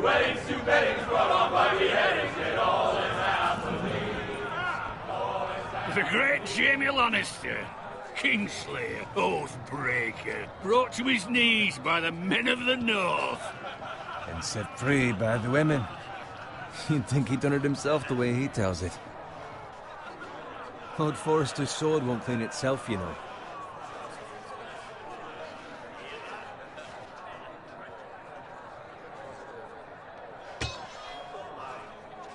Two beddings brought on by beheadings, get all in half of me. The great Jamie Lannister, Kingslayer, Oathbreaker, brought to his knees by the men of the North. And set free by the women. You'd think he'd done it himself the way he tells it. Lord Forrester's sword won't clean itself, you know.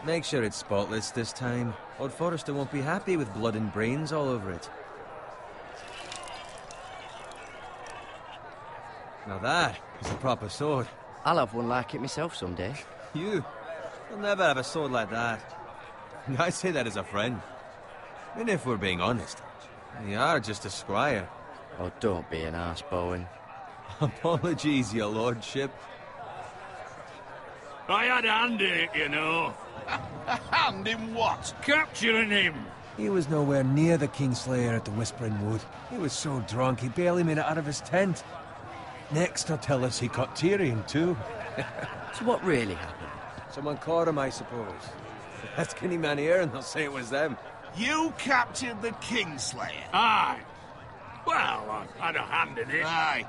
Make sure it's spotless this time. Lord Forrester won't be happy with blood and brains all over it. Now that is a proper sword. I'll have one like it myself someday. You'll never have a sword like that. I say that as a friend. And if we're being honest, you are just a squire. Oh, don't be an arse, Bowen. Apologies, your lordship. I had a hand in it, you know. A hand in what? Capturing him. He was nowhere near the Kingslayer at the Whispering Wood. He was so drunk he barely made it out of his tent. Next, he'll tell us he caught Tyrion, too. So what really happened? Someone caught him, I suppose. Ask any man here and they'll say it was them. You captured the Kingslayer? Aye. Well, I had a hand in it. Aye.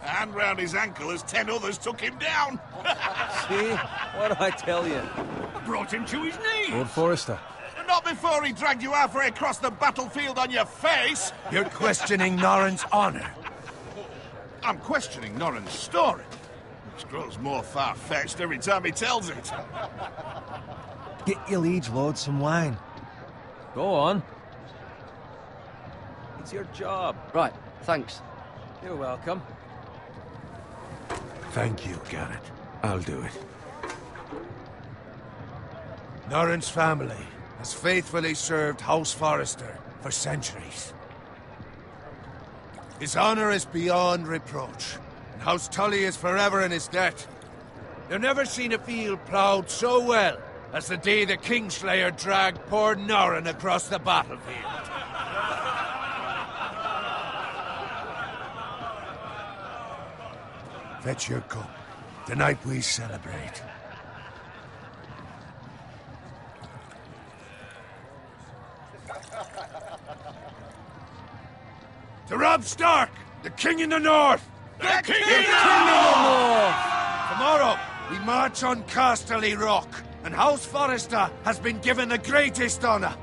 A hand round his ankle as 10 others took him down. See? What do I tell you? I brought him to his knees. Lord Forrester. Not before he dragged you halfway across the battlefield on your face. You're questioning Norrin's honor. I'm questioning Norrin's story, which grows more far-fetched every time he tells it. Get your liege lord some wine. Go on. It's your job. Right, thanks. You're welcome. Thank you, Garrett. I'll do it. Norrin's family has faithfully served House Forrester for centuries. His honor is beyond reproach, and House Tully is forever in his debt. They've never seen a field ploughed so well as the day the Kingslayer dragged poor Norrin across the battlefield. Fetch your cup. Tonight we celebrate. To Robb Stark, the King in the North! The King in the North! Tomorrow, we march on Casterly Rock, and House Forrester has been given the greatest honor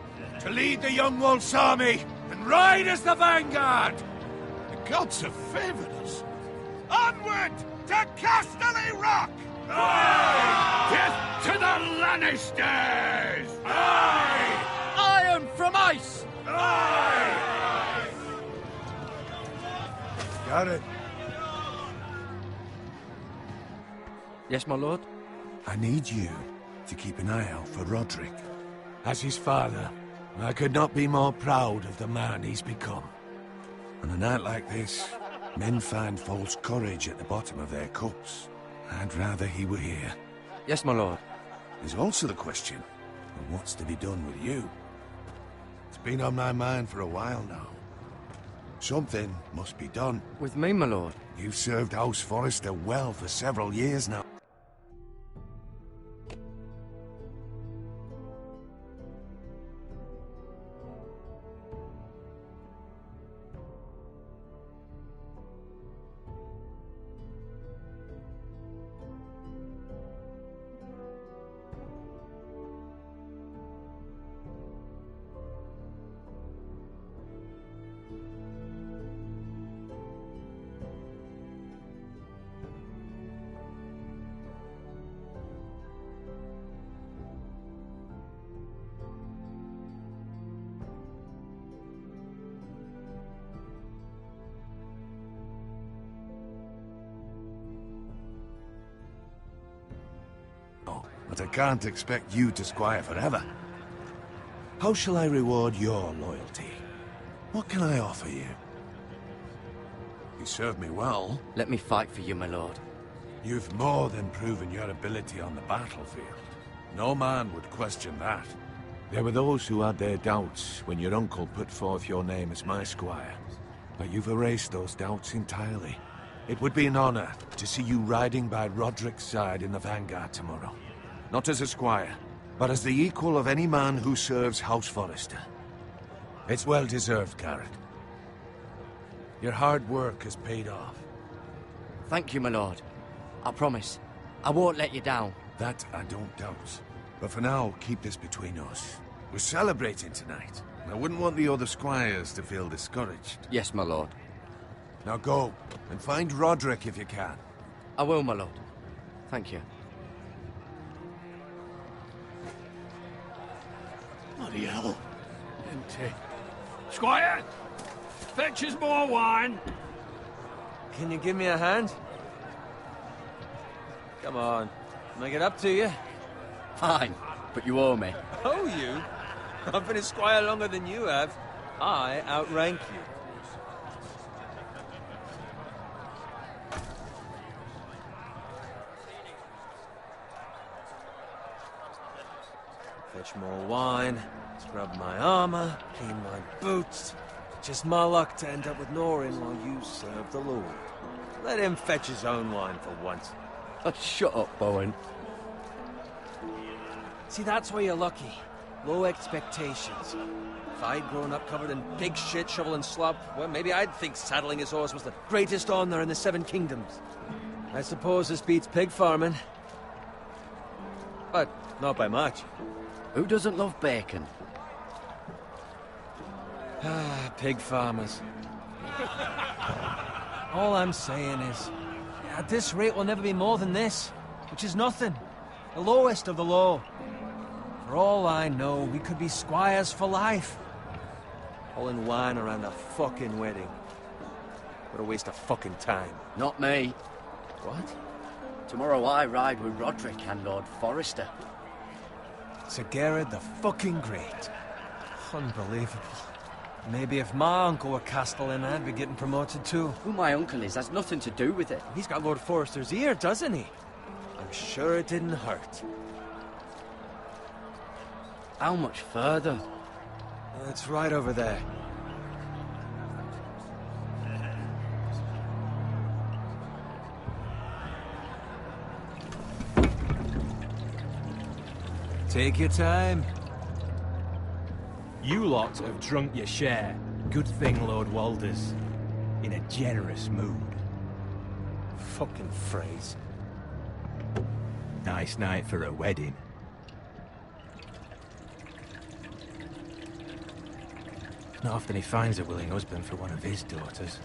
to lead the Young Wolf's army and ride as the vanguard! The gods have favored us. Onward to Casterly Rock! Aye! Death to the Lannisters! Aye! Iron from ice! Aye! Got it. Yes, my lord? I need you to keep an eye out for Roderick. As his father, I could not be more proud of the man he's become. On a night like this, men find false courage at the bottom of their cups. I'd rather he were here. Yes, my lord. There's also the question of what's to be done with you. It's been on my mind for a while now. Something must be done. With me, my lord? You've served House Forrester well for several years now. But I can't expect you to squire forever. How shall I reward your loyalty? What can I offer you? You served me well. Let me fight for you, my lord. You've more than proven your ability on the battlefield. No man would question that. There were those who had their doubts when your uncle put forth your name as my squire. But you've erased those doubts entirely. It would be an honor to see you riding by Roderick's side in the vanguard tomorrow. Not as a squire, but as the equal of any man who serves House Forrester. It's well deserved, Garrett. Your hard work has paid off. Thank you, my lord. I promise. I won't let you down. That I don't doubt. But for now, keep this between us. We're celebrating tonight. I wouldn't want the other squires to feel discouraged. Yes, my lord. Now go, and find Roderick if you can. I will, my lord. Thank you. Bloody hell. Empty. Squire! Fetch us more wine. Can you give me a hand? Come on. Make it up to you. Fine, but you owe me. Oh, you? I've been a squire longer than you have. I outrank you. Fetch more wine, scrub my armor, clean my boots. Just my luck to end up with Norin while you serve the Lord. Let him fetch his own wine for once. Oh, shut up, Bowen. See, that's why you're lucky. Low expectations. If I'd grown up covered in pig shit, shovel and slop, well, maybe I'd think saddling his horse was the greatest honor in the Seven Kingdoms. I suppose this beats pig farming. But not by much. Who doesn't love bacon? Ah, pig farmers. All I'm saying is, at this rate we'll never be more than this, which is nothing. The lowest of the low. For all I know, we could be squires for life. Pulling wine around a fucking wedding. What a waste of fucking time. Not me. What? Tomorrow I ride with Roderick and Lord Forrester. Sir Garrett the fucking Great. Unbelievable. Maybe if my uncle were Castellan, I'd be getting promoted too. Who my uncle is has nothing to do with it. He's got Lord Forrester's ear, doesn't he? I'm sure it didn't hurt. How much further? It's right over there. Take your time. You lot have drunk your share. Good thing Lord Walder's in a generous mood. Fucking phrase. Nice night for a wedding. Not often he finds a willing husband for one of his daughters.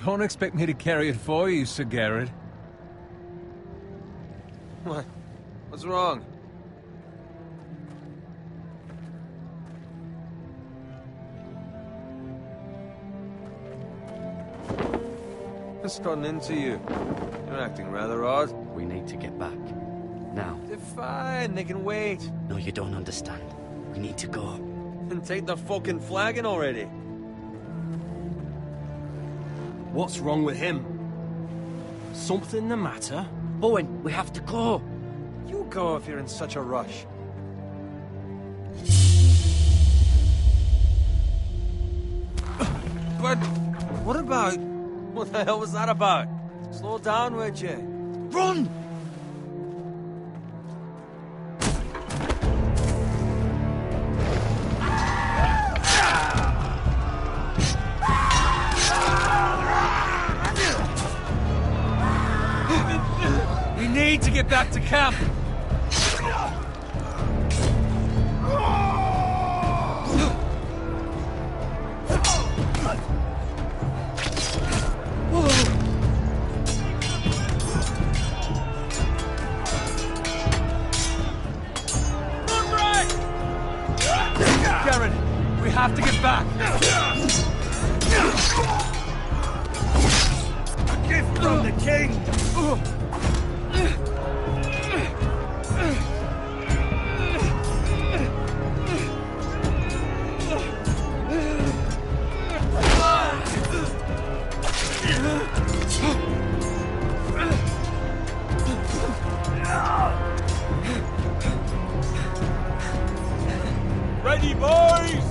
Don't expect me to carry it for you, Sir Garrett. What? What's wrong? What's gotten into you? You're acting rather odd. We need to get back. Now. They're fine, they can wait. No, you don't understand. We need to go. And take the fucking flagon already. What's wrong with him? Something the matter? Bowen, we have to go. You go if you're in such a rush. But what about... What the hell was that about? Slow down, would you? Run! We need to get back to camp. Garrett, we have to get back. A gift from the king. Ready, boys!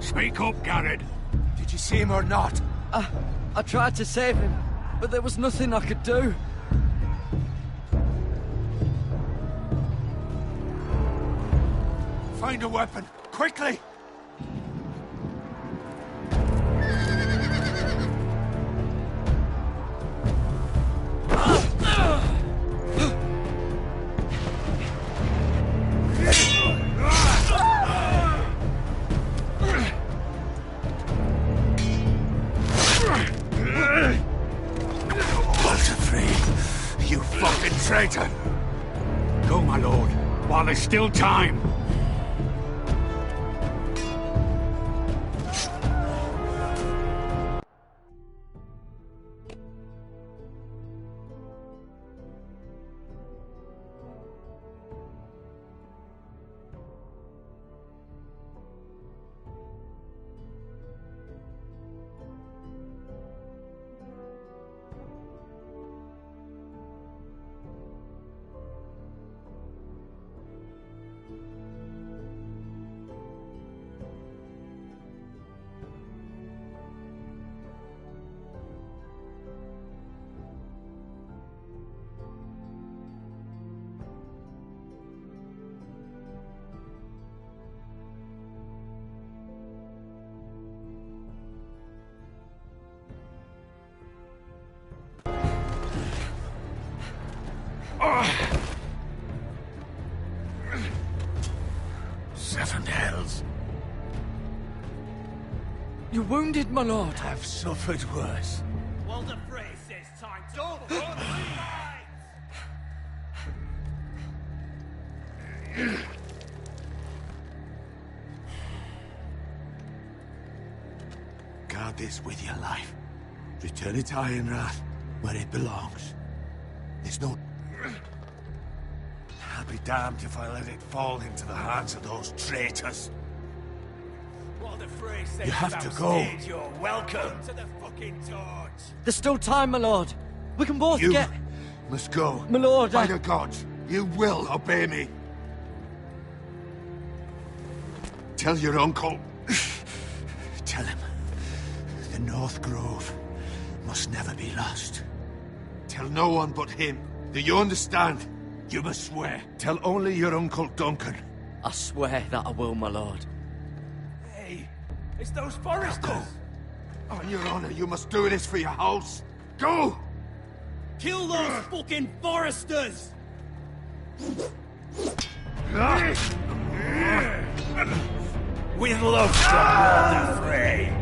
Speak up, Garrett. Did you see him or not? I tried to save him, but there was nothing I could do. Find a weapon, quickly! You fucking traitor! Go, my lord, while there's still time. Seven hells. You're wounded, my lord. I've suffered worse. Well, the phrase says time to... Don't run, Guard this with your life. Return it to Ironrath, where it belongs. There's no... I'll be damned if I let it fall into the hands of those traitors. Well, the phrase says You have to go. You're welcome to the fucking torch. There's still time, my lord. We can both You get... must go. My lord, By the gods, you will obey me. Tell your uncle. Tell him. The North Grove must never be lost. Tell no one but him. Do you understand? You must swear. Tell only your Uncle Duncan. I swear that I will, my lord. Hey, it's those foresters. On your honor, you must do this for your house. Go! Kill those fucking foresters! With love from Lord Frey.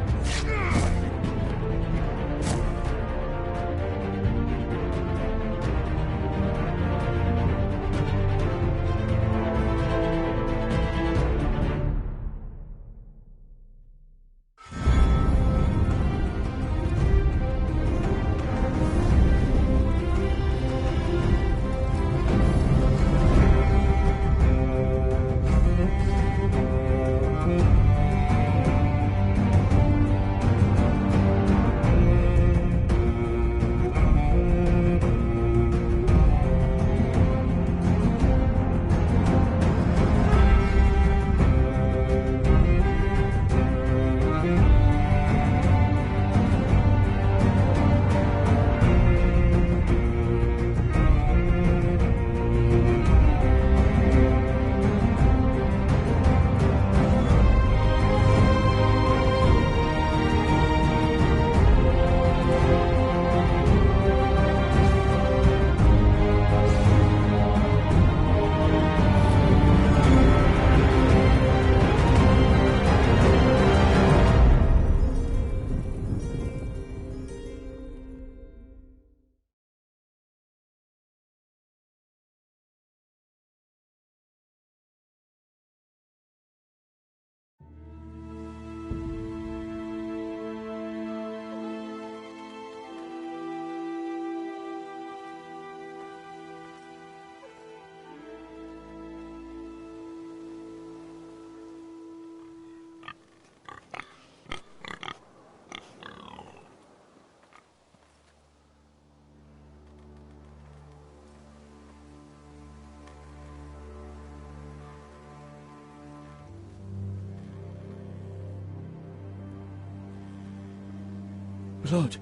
Blood.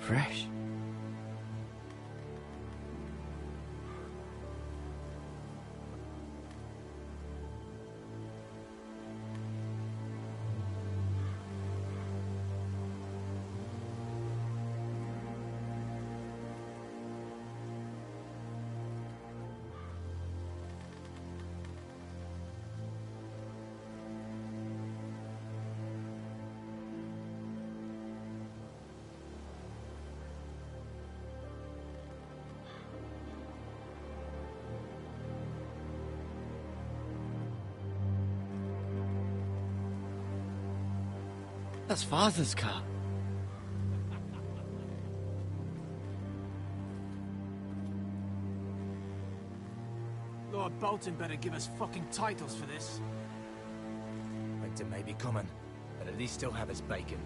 Fresh. That's Father's car. Lord Bolton better give us fucking titles for this. Winter may be coming, but at least he'll have his bacon.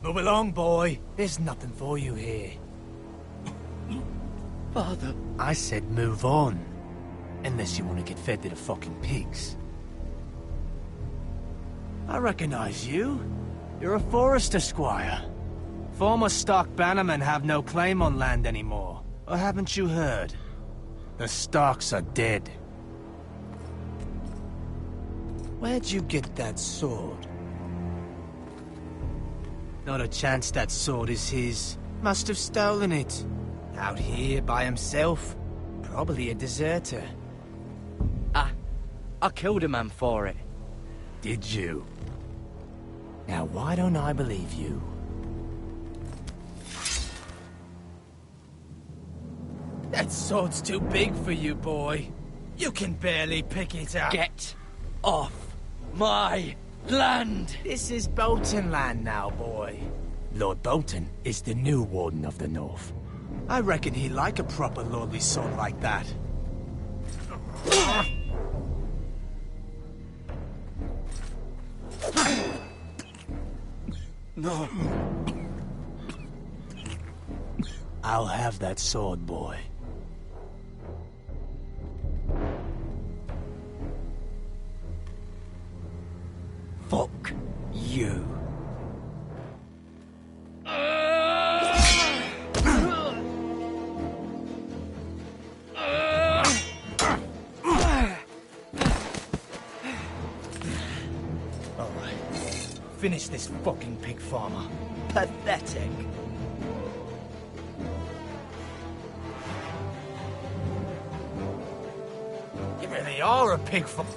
Move along, boy. There's nothing for you here. Father. I said move on. Unless you want to get fed to the fucking pigs. I recognize you. You're a Forester squire. Former stock bannermen have no claim on land anymore. Or haven't you heard? The Starks are dead. Where'd you get that sword? Not a chance that sword is his. Must have stolen it. Out here by himself? Probably a deserter. I killed a man for it. Did you? Now why don't I believe you? That sword's too big for you, boy. You can barely pick it up. Get off my land! This is Bolton land now, boy. Lord Bolton is the new Warden of the North. I reckon he'd like a proper lordly sword like that. No. I'll have that sword, boy. Fuck you. Finish this fucking pig farmer. Pathetic. You really are a pig farmer.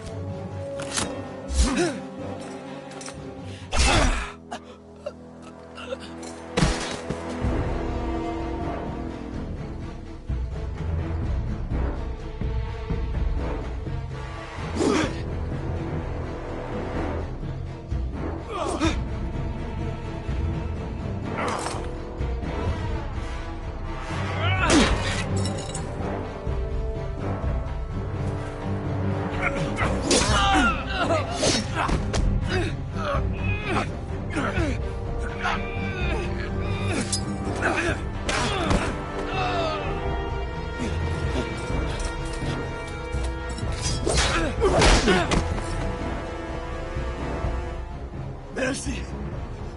Mercy!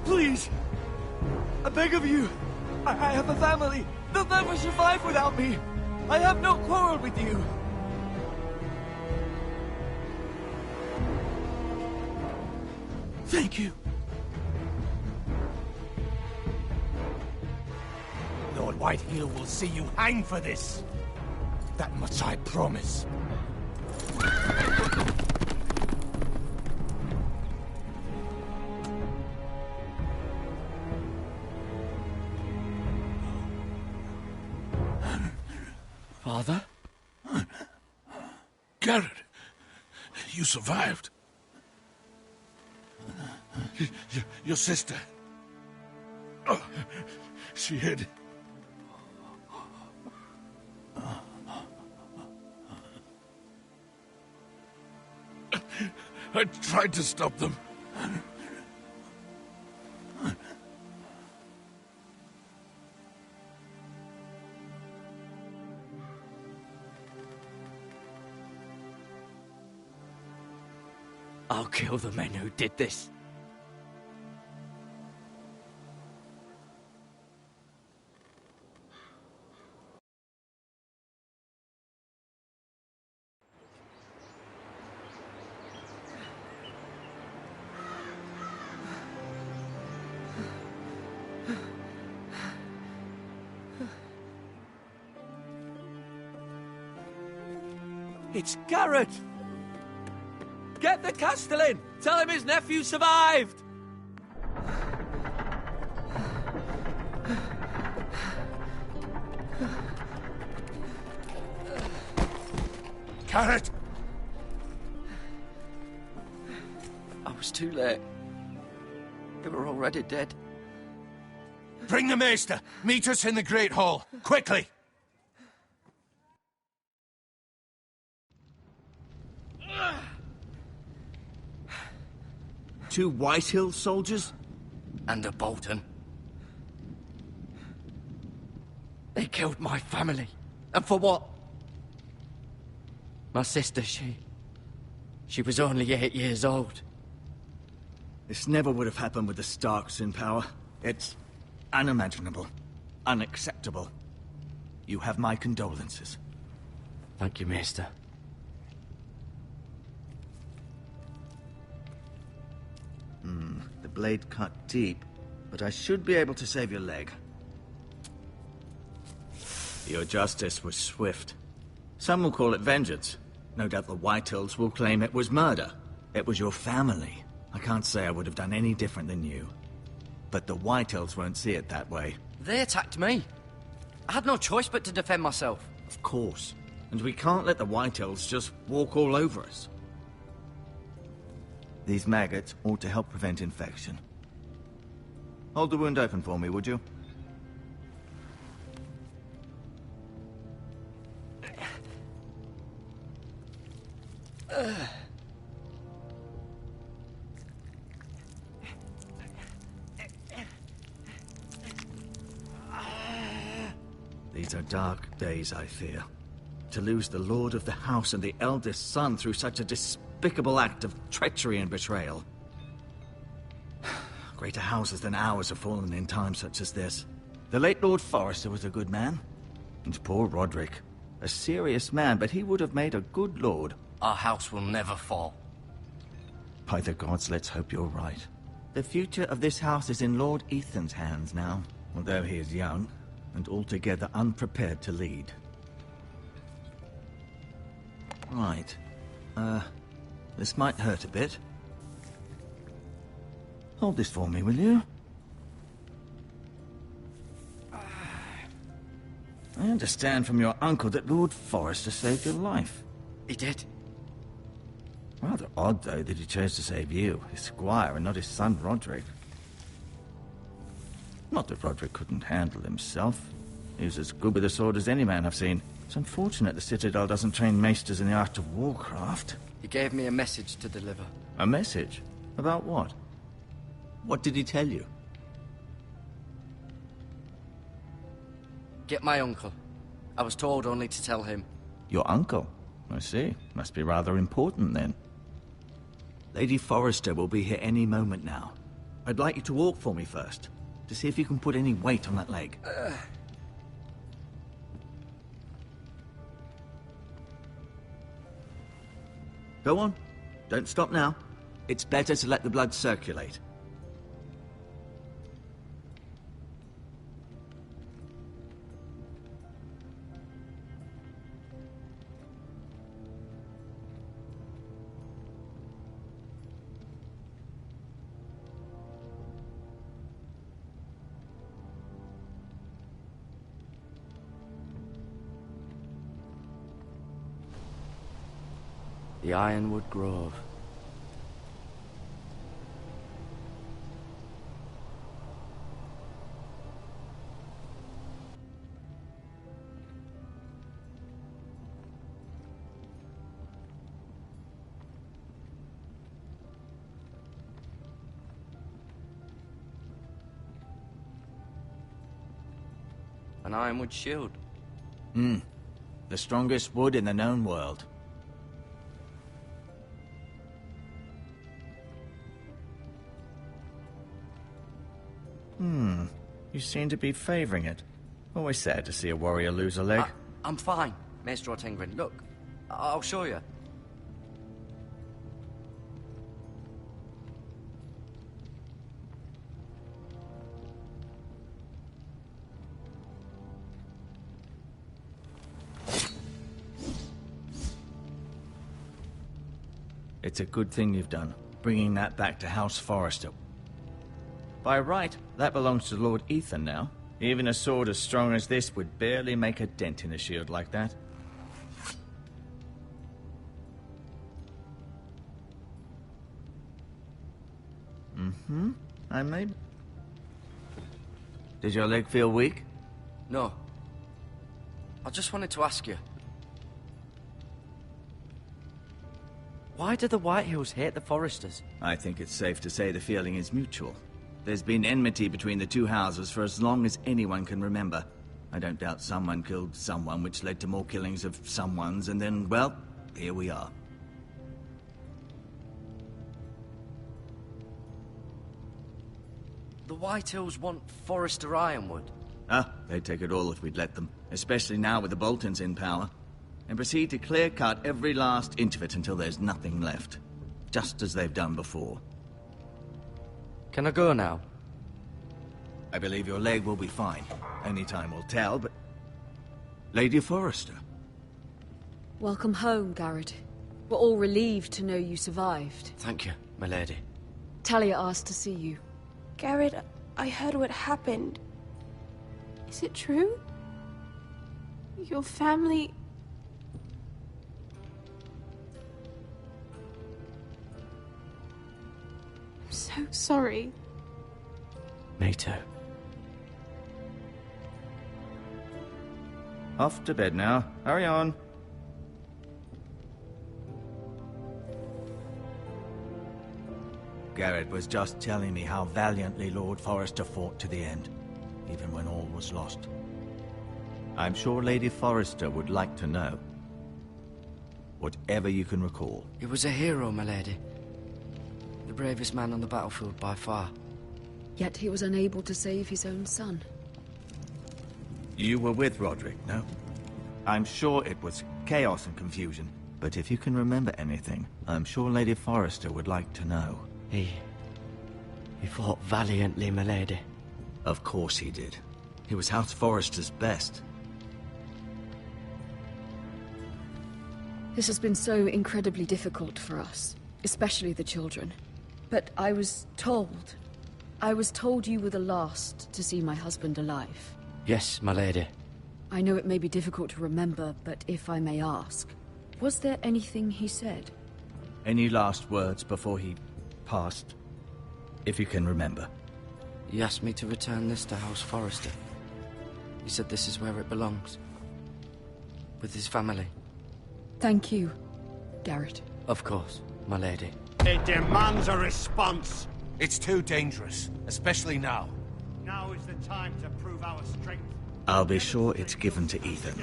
Please! I beg of you! I have a family! They'll never survive without me! I have no quarrel with you! Thank you! Lord Whitehill will see you hang for this. That much I promise. Father? Garrett, you survived. Your sister. Oh, she hid. I tried to stop them. I'll kill the men who did this. It's Garrett! Get the Castellan! Tell him his nephew survived! Garrett! I was too late. They were already dead. Bring the Maester! Meet us in the Great Hall! Quickly! Two Whitehill soldiers? And a Bolton. They killed my family. And for what? My sister, she was only 8 years old. This never would have happened with the Starks in power. It's unimaginable. Unacceptable. You have my condolences. Thank you, Maester. The blade cut deep, but I should be able to save your leg. Your justice was swift. Some will call it vengeance. No doubt the Whitehills will claim it was murder. It was your family. I can't say I would have done any different than you. But the Whitehills won't see it that way. They attacked me. I had no choice but to defend myself. Of course. And we can't let the Whitehills just walk all over us. These maggots ought to help prevent infection. Hold the wound open for me, would you? These are dark days, I fear. To lose the lord of the house and the eldest son through such a despicable act of treachery and betrayal. Greater houses than ours have fallen in times such as this. The late Lord Forrester was a good man. And poor Roderick. A serious man, but he would have made a good lord. Our house will never fall. By the gods, let's hope you're right. The future of this house is in Lord Ethan's hands now, although he is young and altogether unprepared to lead. Right. This might hurt a bit. Hold this for me, will you? I understand from your uncle that Lord Forrester saved your life. He did. Rather odd, though, that he chose to save you, his squire, and not his son Roderick. Not that Roderick couldn't handle himself. He was as good with a sword as any man I've seen. It's unfortunate the Citadel doesn't train maesters in the art of warcraft. He gave me a message to deliver. A message? About what? What did he tell you? Get my uncle. I was told only to tell him. Your uncle? I see. Must be rather important, then. Lady Forrester will be here any moment now. I'd like you to walk for me first, to see if you can put any weight on that leg. Go on. Don't stop now. It's better to let the blood circulate. The Ironwood Grove. An ironwood shield. The strongest wood in the known world. You seem to be favouring it. Always sad to see a warrior lose a leg. I'm fine, Maester Ortengrin. Look, I'll show you. It's a good thing you've done, bringing that back to House Forrester. By right, that belongs to Lord Ethan now. Even a sword as strong as this would barely make a dent in a shield like that. I may... Does your leg feel weak? No. I just wanted to ask you. Why do the Whitehills hate the Forresters? I think it's safe to say the feeling is mutual. There's been enmity between the two houses for as long as anyone can remember. I don't doubt someone killed someone, which led to more killings of someones, and then, well, here we are. The Whitehills want Forrester Ironwood. They'd take it all if we'd let them, especially now with the Boltons in power. And proceed to clear-cut every last inch of it until there's nothing left. Just as they've done before. Can I go now? I believe your leg will be fine. Only time will tell, but... Lady Forrester. Welcome home, Garrett. We're all relieved to know you survived. Thank you, my lady. Talia asked to see you. Garrett, I heard what happened. Is it true? Your family... I'm so sorry. Me too. Off to bed now. Hurry on. Garrett was just telling me how valiantly Lord Forrester fought to the end, even when all was lost. I'm sure Lady Forrester would like to know. Whatever you can recall. He was a hero, my lady. The bravest man on the battlefield by far. Yet he was unable to save his own son. You were with Roderick, no? I'm sure it was chaos and confusion, but if you can remember anything, I'm sure Lady Forrester would like to know. He fought valiantly, my lady. Of course he did. He was House Forrester's best. This has been so incredibly difficult for us, especially the children. But I was told you were the last to see my husband alive. Yes, my lady. I know it may be difficult to remember, but if I may ask, was there anything he said? Any last words before he passed? If you can remember. He asked me to return this to House Forrester. He said this is where it belongs. With his family. Thank you, Garrett. Of course, my lady. It demands a response. It's too dangerous, especially now. Now is the time to prove our strength. I'll be sure it's given to Ethan.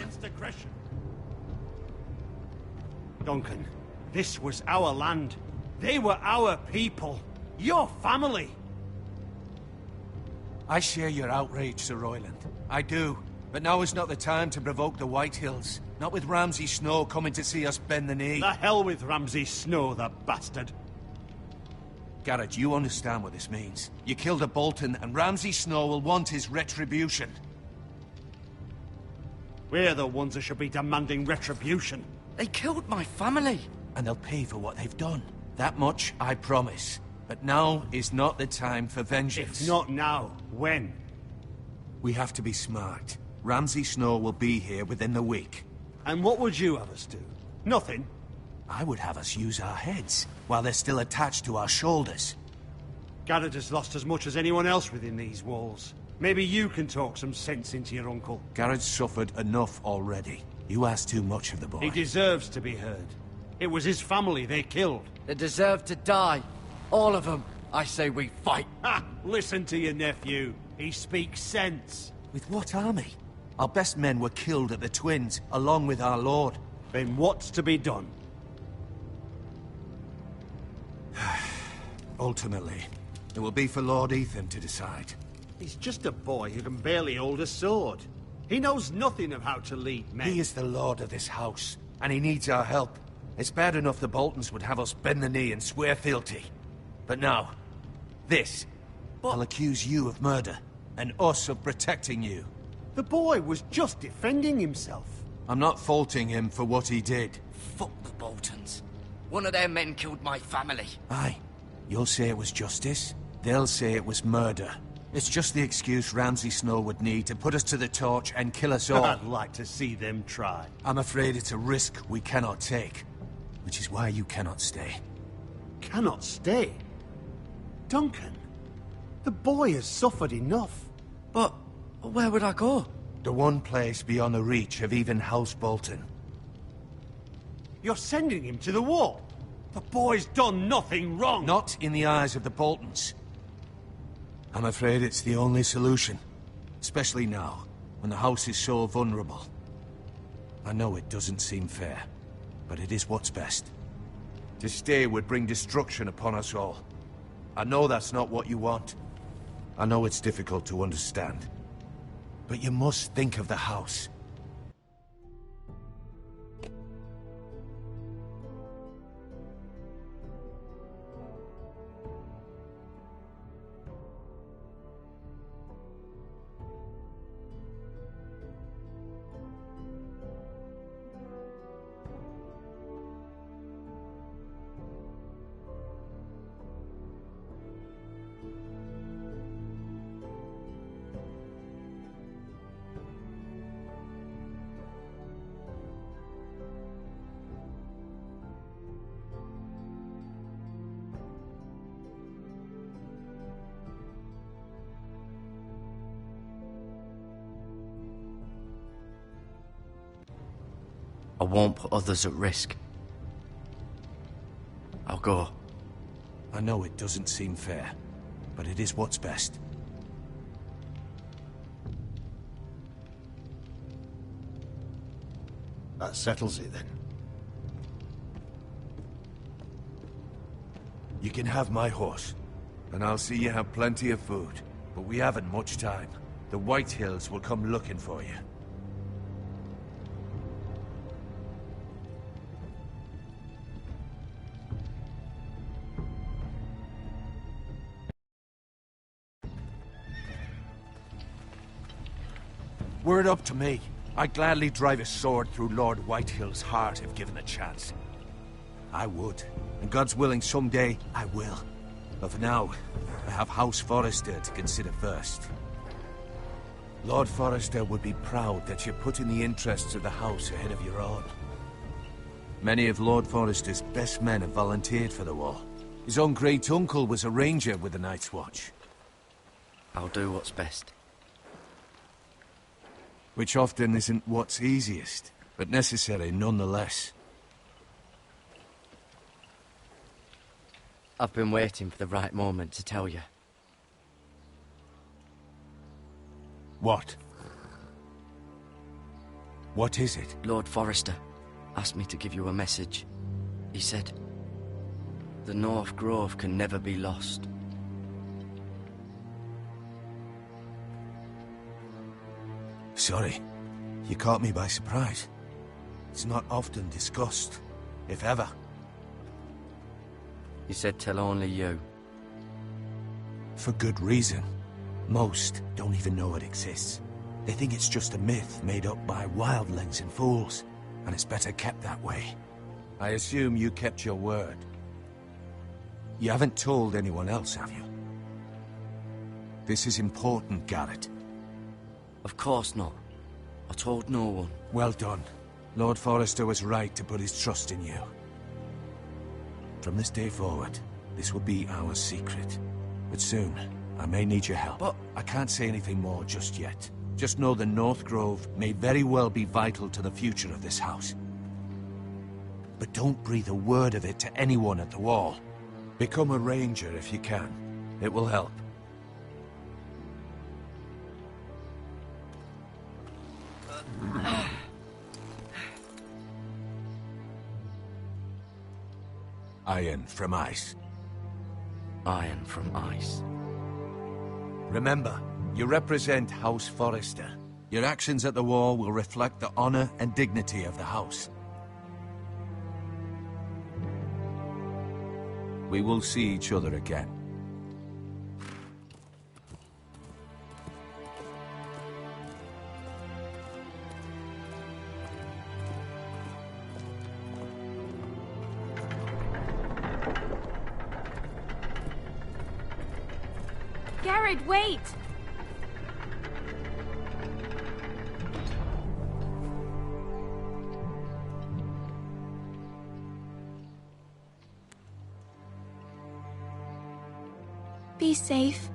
Duncan, this was our land. They were our people. Your family. I share your outrage, Sir Royland. I do. But now is not the time to provoke the Whitehills. Not with Ramsay Snow coming to see us bend the knee. The hell with Ramsay Snow, the bastard. Garrett, you understand what this means. You killed a Bolton, and Ramsay Snow will want his retribution. We're the ones that should be demanding retribution. They killed my family. And they'll pay for what they've done. That much, I promise. But now is not the time for vengeance. If not now, when? We have to be smart. Ramsay Snow will be here within the week. And what would you have us do? Nothing? I would have us use our heads, while they're still attached to our shoulders. Garrett has lost as much as anyone else within these walls. Maybe you can talk some sense into your uncle. Garrett's suffered enough already. You ask too much of the boy. He deserves to be heard. It was his family they killed. They deserve to die. All of them. I say we fight. Ha! Listen to your nephew. He speaks sense. With what army? Our best men were killed at the Twins, along with our lord. Then what's to be done? Ultimately, it will be for Lord Ethan to decide. He's just a boy who can barely hold a sword. He knows nothing of how to lead men. He is the lord of this house, and he needs our help. It's bad enough the Boltons would have us bend the knee and swear fealty. But now, this. I'll accuse you of murder, and us of protecting you. The boy was just defending himself. I'm not faulting him for what he did. Fuck the Boltons. One of their men killed my family. Aye. You'll say it was justice. They'll say it was murder. It's just the excuse Ramsay Snow would need to put us to the torch and kill us all. I'd like to see them try. I'm afraid it's a risk we cannot take. Which is why you cannot stay. Cannot stay? Duncan, the boy has suffered enough. But where would I go? The one place beyond the reach of even House Bolton. You're sending him to the wall? The boy's done nothing wrong. Not in the eyes of the Boltons. I'm afraid it's the only solution. Especially now, when the house is so vulnerable. I know it doesn't seem fair, but it is what's best. To stay would bring destruction upon us all. I know that's not what you want. I know it's difficult to understand. But you must think of the house. I won't put others at risk. I'll go. I know it doesn't seem fair, but it is what's best. That settles it then. You can have my horse, and I'll see you have plenty of food. But we haven't much time. The White Hills will come looking for you. Were it up to me, I'd gladly drive a sword through Lord Whitehill's heart if given the chance. I would, and God's willing someday I will. But for now, I have House Forrester to consider first. Lord Forrester would be proud that you're putting the interests of the house ahead of your own. Many of Lord Forrester's best men have volunteered for the war. His own great-uncle was a ranger with the Night's Watch. I'll do what's best. Which often isn't what's easiest, but necessary nonetheless. I've been waiting for the right moment to tell you. What? What is it? Lord Forrester asked me to give you a message. He said, the North Grove can never be lost. Sorry, you caught me by surprise. It's not often discussed, if ever. He said tell only you. For good reason. Most don't even know it exists. They think it's just a myth made up by wildlings and fools, and it's better kept that way. I assume you kept your word. You haven't told anyone else, have you? This is important, Garrett. Of course not. I told no one. Well done. Lord Forrester was right to put his trust in you. From this day forward, this will be our secret. But soon, I may need your help. But I can't say anything more just yet. Just know the North Grove may very well be vital to the future of this house. But don't breathe a word of it to anyone at the wall. Become a ranger if you can. It will help. Iron from ice. Iron from ice. Remember, You represent House Forrester. Your actions at the war will reflect the honor and dignity of the house. We will see each other again. Garrett, wait! Be safe.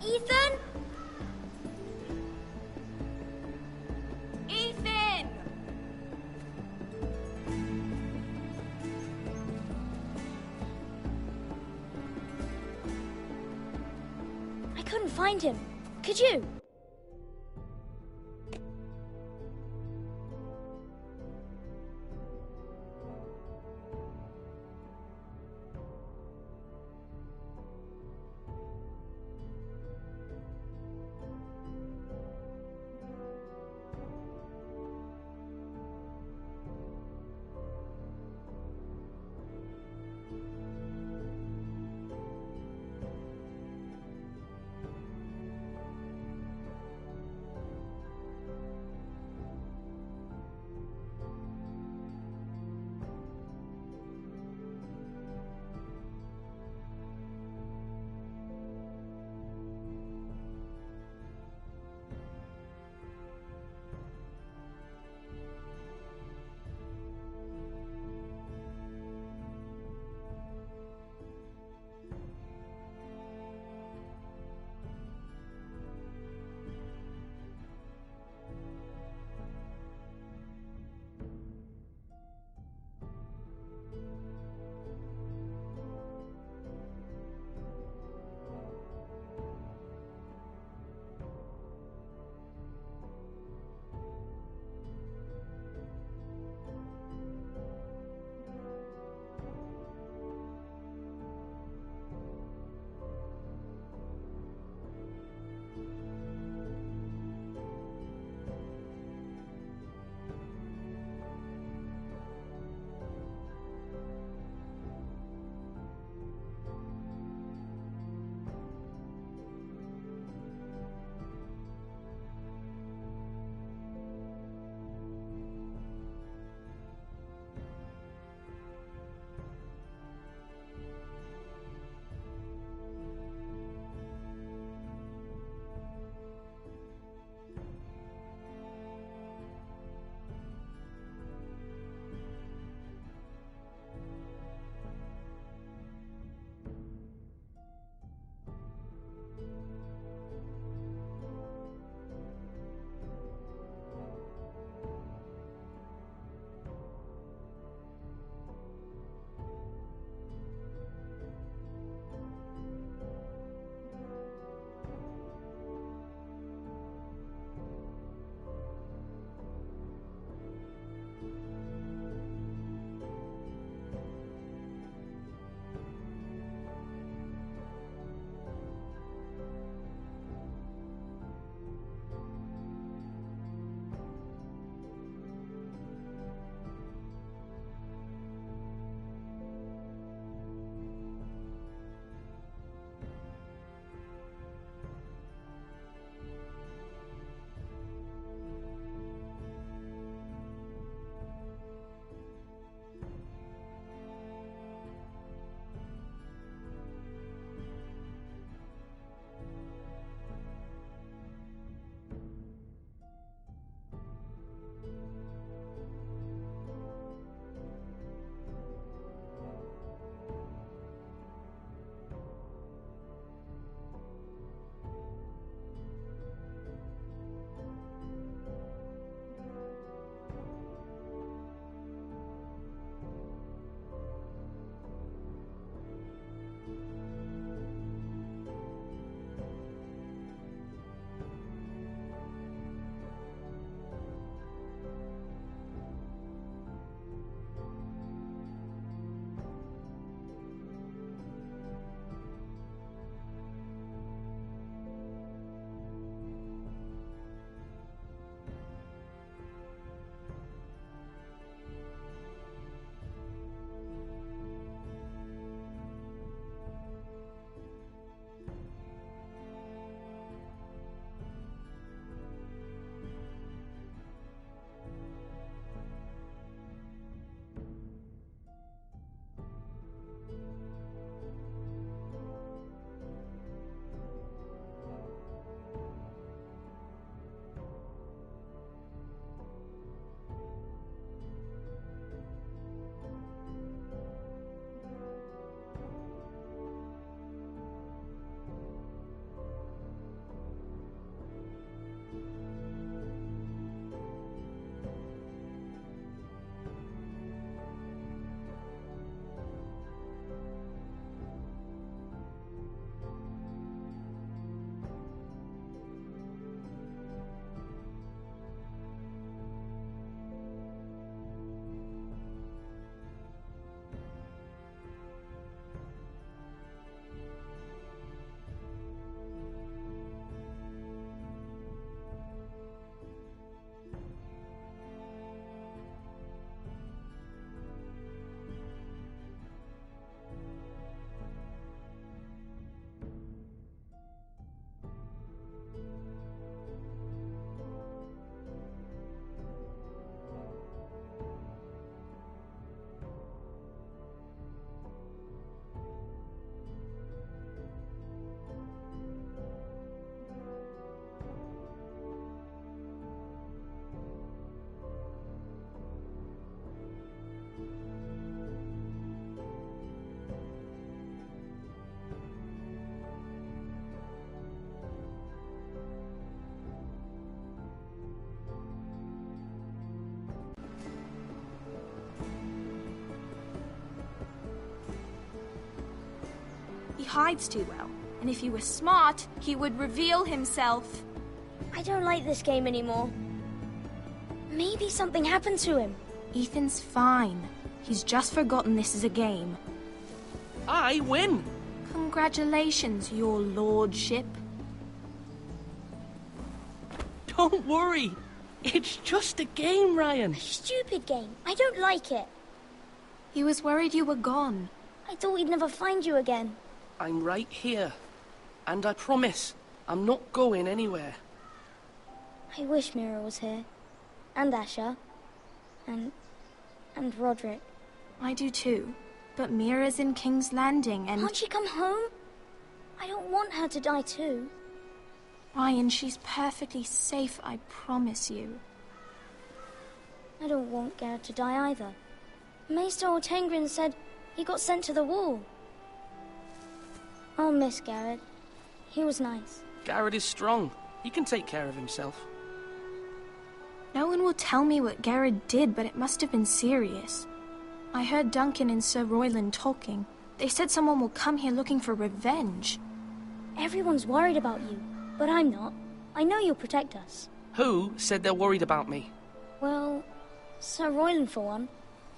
Ethan? Ethan! I couldn't find him. Could you? hides too well. And if he were smart, he would reveal himself. I don't like this game anymore. Maybe something happened to him. Ethan's fine. He's just forgotten this is a game. I win! Congratulations, your lordship. Don't worry. It's just a game, Ryan. Stupid game. I don't like it. He was worried you were gone. I thought we'd never find you again. I'm right here. And I promise, I'm not going anywhere. I wish Mira was here. And Asher. And Roderick. I do too. But Mira's in King's Landing and... Can't she come home? I don't want her to die too. Ryan, she's perfectly safe, I promise you. I don't want Garrett to die either. Maester Ortengrin said he got sent to the wall. I'll miss Garrett. He was nice. Garrett is strong. He can take care of himself. No one will tell me what Garrett did, but it must have been serious. I heard Duncan and Sir Royland talking. They said someone will come here looking for revenge. Everyone's worried about you, but I'm not. I know you'll protect us. Who said they're worried about me? Well, Sir Royland for one.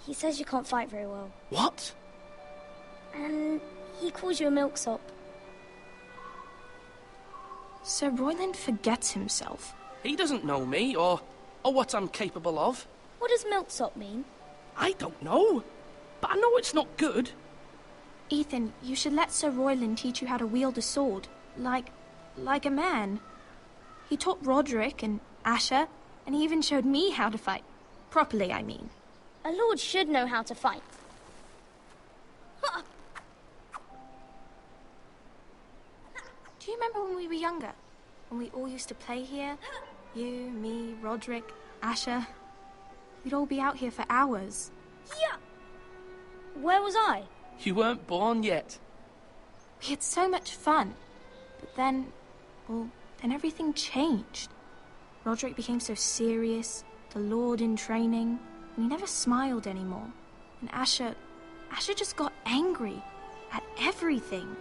He says you can't fight very well. What? And he calls you a milksop. Sir Royland forgets himself. He doesn't know me, or what I'm capable of. What does milksop mean? I don't know, but I know it's not good. Ethan, you should let Sir Royland teach you how to wield a sword, like a man. He taught Roderick and Asher, and he even showed me how to fight. Properly, I mean. A lord should know how to fight. Do you remember when we were younger? When we all used to play here? You, me, Roderick, Asher. We'd all be out here for hours. Yeah. Where was I? You weren't born yet. We had so much fun. But then everything changed. Roderick became so serious, the Lord in training, and he never smiled anymore. And Asher just got angry at everything.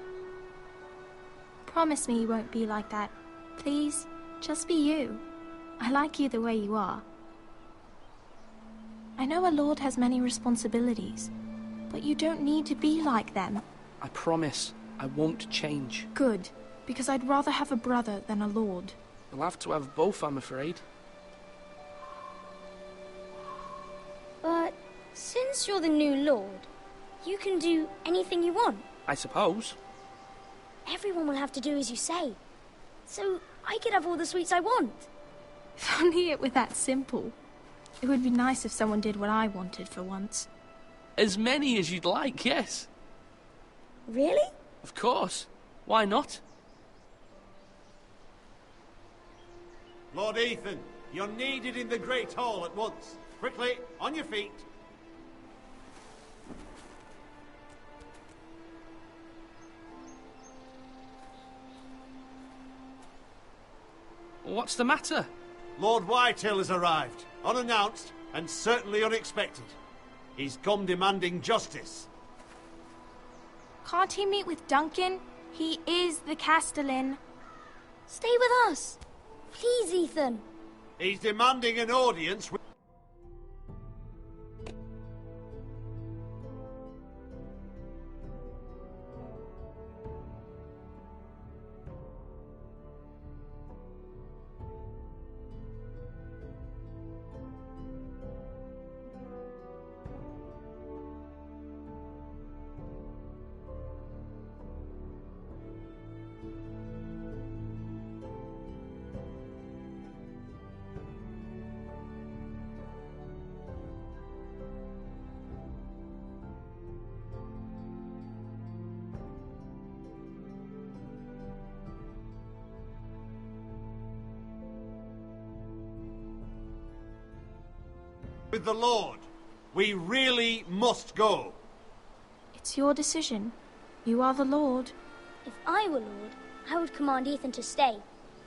Promise me you won't be like that. Please, just be you. I like you the way you are. I know a lord has many responsibilities, but you don't need to be like them. I promise I won't change. Good, because I'd rather have a brother than a lord. You'll have to have both, I'm afraid. But since you're the new lord, you can do anything you want. I suppose. Everyone will have to do as you say. So I could have all the sweets I want. If only it were that simple. It would be nice if someone did what I wanted for once. As many as you'd like, yes. Really? Of course. Why not? Lord Ethan, you're needed in the Great Hall at once. Quickly, on your feet. What's the matter? Lord Whitehill has arrived, unannounced and certainly unexpected. He's come demanding justice. Can't he meet with Duncan? He is the Castellan. Stay with us. Please, Ethan. He's demanding an audience with... with the Lord. We really must go. It's your decision. You are the Lord. If I were Lord, I would command Ethan to stay,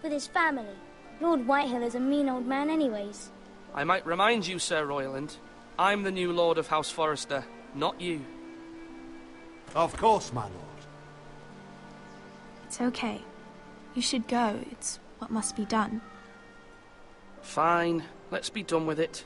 with his family. Lord Whitehill is a mean old man anyways. I might remind you, Sir Royland, I'm the new Lord of House Forrester, not you. Of course, my lord. It's okay. You should go. It's what must be done. Fine. Let's be done with it.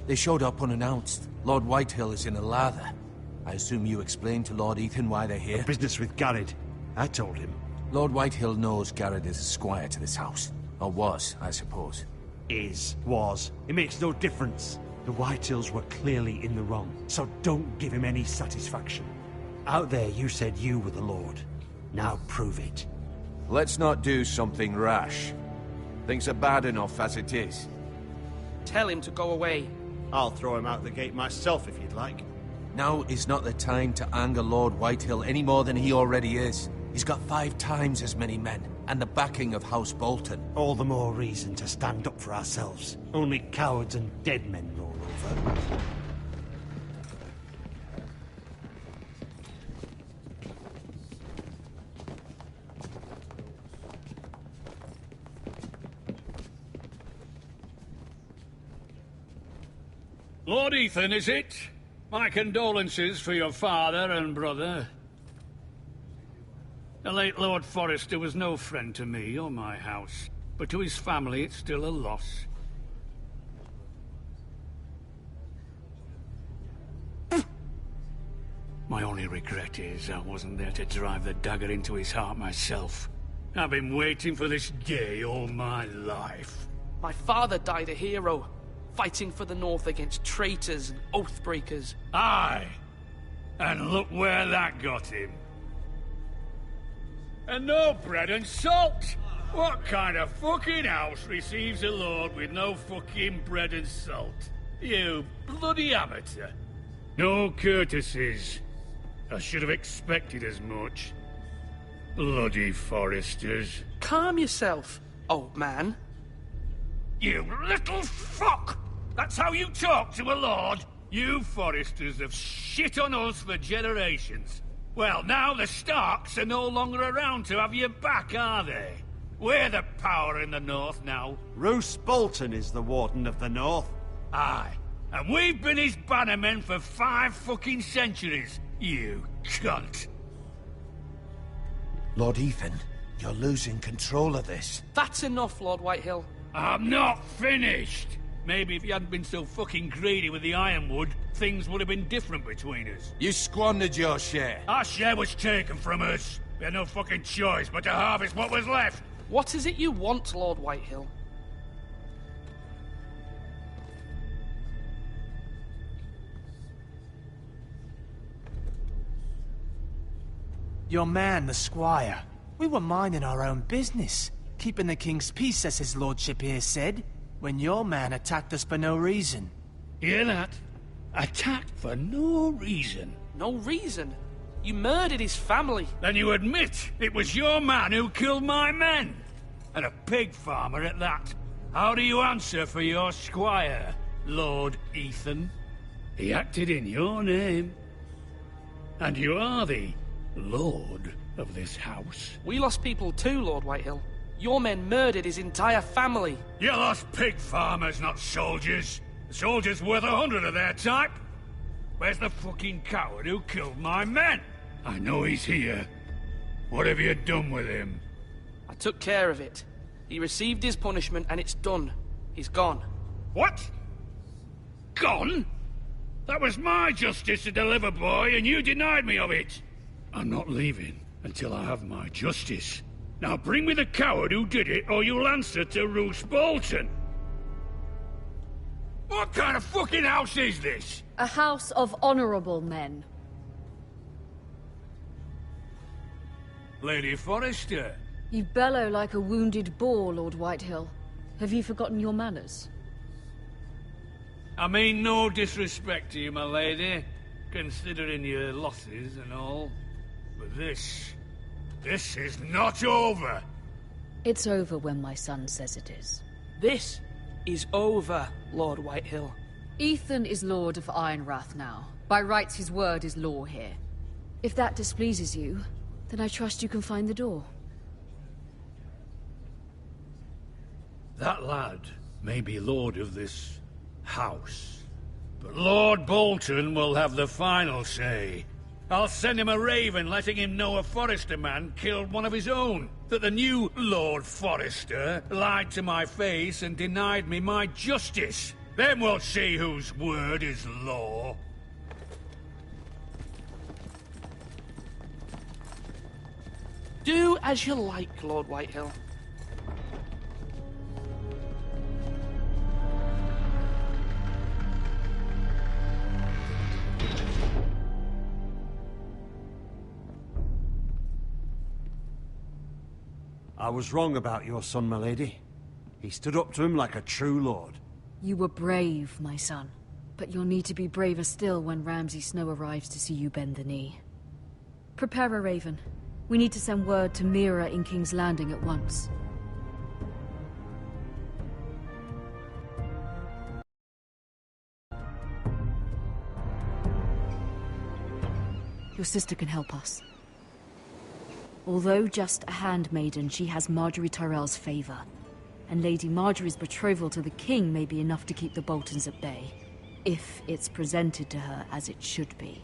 They showed up unannounced. Lord Whitehill is in a lather. I assume you explained to Lord Ethan why they're here? A business with Garrett. I told him. Lord Whitehill knows Garrett is a squire to this house. Or was, I suppose. Was. It makes no difference. The Whitehills were clearly in the wrong, so don't give him any satisfaction. Out there you said you were the Lord. Now prove it. Let's not do something rash. Things are bad enough as it is. Tell him to go away. I'll throw him out the gate myself if you'd like. Now is not the time to anger Lord Whitehill any more than he already is. He's got 5 times as many men, and the backing of House Bolton. All the more reason to stand up for ourselves. Only cowards and dead men roll over. Lord Ethan, is it? My condolences for your father and brother. The late Lord Forrester was no friend to me or my house, but to his family it's still a loss. My only regret is I wasn't there to drive the dagger into his heart myself. I've been waiting for this day all my life. My father died a hero, fighting for the North against traitors and oathbreakers. Aye, and look where that got him. And no bread and salt! What kind of fucking house receives a lord with no fucking bread and salt? You bloody amateur. No courtesies. I should have expected as much. Bloody Forresters. Calm yourself, old man. You little fuck! That's how you talk to a lord? You Forresters have shit on us for generations. Well, now the Starks are no longer around to have your back, are they? We're the power in the north now. Roose Bolton is the Warden of the North. Aye. And we've been his bannermen for 5 fucking centuries, you cunt. Lord Ethan, you're losing control of this. That's enough, Lord Whitehill. I'm not finished. Maybe if you hadn't been so fucking greedy with the ironwood, things would have been different between us. You squandered your share. Our share was taken from us. We had no fucking choice but to harvest what was left. What is it you want, Lord Whitehill? Your man, the squire. We were minding our own business, keeping the king's peace, as his lordship here said, when your man attacked us for no reason. Hear that? Attacked for no reason. No reason? You murdered his family. Then you admit it was your man who killed my men. And a pig farmer at that. How do you answer for your squire, Lord Ethan? He acted in your name. And you are the lord of this house. We lost people too, Lord Whitehill. Your men murdered his entire family. You lost pig farmers, not soldiers. The soldiers worth 100 of their type. Where's the fucking coward who killed my men? I know he's here. What have you done with him? I took care of it. He received his punishment and it's done. He's gone. What? Gone? That was my justice to deliver, boy, and you denied me of it. I'm not leaving until I have my justice. Now bring me the coward who did it, or you'll answer to Roose Bolton. What kind of fucking house is this? A house of honorable men. Lady Forrester. You bellow like a wounded boar, Lord Whitehill. Have you forgotten your manners? I mean no disrespect to you, my lady, considering your losses and all. But this is not over. It's over when my son says it is. This is over, Lord Whitehill. Ethan is Lord of Ironrath now. By rights, his word is law here. If that displeases you, then I trust you can find the door. That lad may be lord of this house, but Lord Bolton will have the final say. I'll send him a raven letting him know a Forrester man killed one of his own. That the new Lord Forrester lied to my face and denied me my justice. Then we'll see whose word is law. Do as you like, Lord Whitehill. I was wrong about your son, my lady. He stood up to him like a true lord. You were brave, my son. But you'll need to be braver still when Ramsay Snow arrives to see you bend the knee. Prepare a raven. We need to send word to Mira in King's Landing at once. Your sister can help us. Although just a handmaiden, she has Marjorie Tyrell's favor. And Lady Marjorie's betrothal to the king may be enough to keep the Boltons at bay. If it's presented to her as it should be.